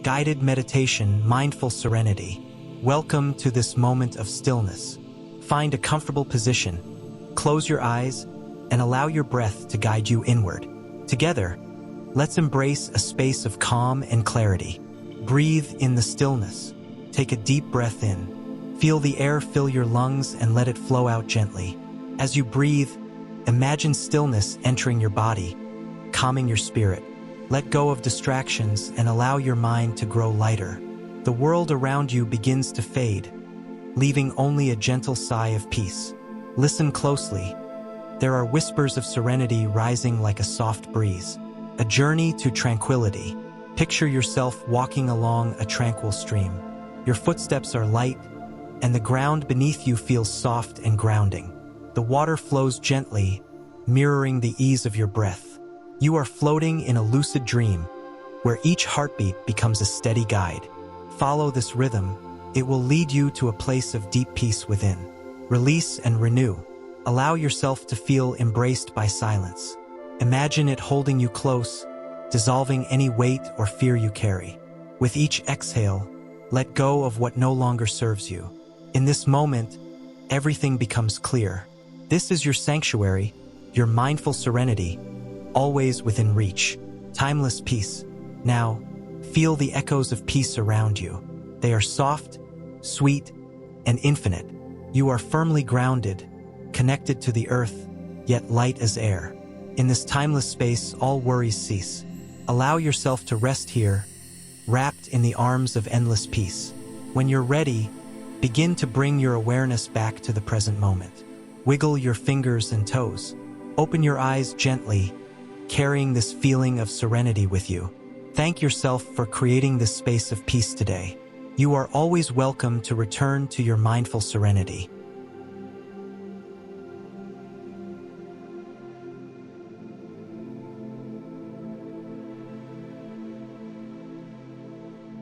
guided meditation, mindful serenity. Welcome to this moment of stillness. Find a comfortable position, close your eyes, and allow your breath to guide you inward. Together, let's embrace a space of calm and clarity. Breathe in the stillness. Take a deep breath in. Feel the air fill your lungs and let it flow out gently. As you breathe, imagine stillness entering your body, calming your spirit. Let go of distractions and allow your mind to grow lighter. The world around you begins to fade, leaving only a gentle sigh of peace. Listen closely. There are whispers of serenity rising like a soft breeze. A journey to tranquility. Picture yourself walking along a tranquil stream. Your footsteps are light, and the ground beneath you feels soft and grounding. The water flows gently, mirroring the ease of your breath. You are floating in a lucid dream, where each heartbeat becomes a steady guide. Follow this rhythm. It will lead you to a place of deep peace within. Release and renew. Allow yourself to feel embraced by silence. Imagine it holding you close, dissolving any weight or fear you carry. With each exhale, let go of what no longer serves you. In this moment, everything becomes clear. This is your sanctuary, your mindful serenity, always within reach. Timeless peace. Now, feel the echoes of peace around you. They are soft, sweet, and infinite. You are firmly grounded, connected to the earth, yet light as air. In this timeless space, all worries cease. Allow yourself to rest here, wrapped in the arms of endless peace. When you're ready, begin to bring your awareness back to the present moment. Wiggle your fingers and toes. Open your eyes gently, carrying this feeling of serenity with you. Thank yourself for creating this space of peace today. You are always welcome to return to your mindful serenity.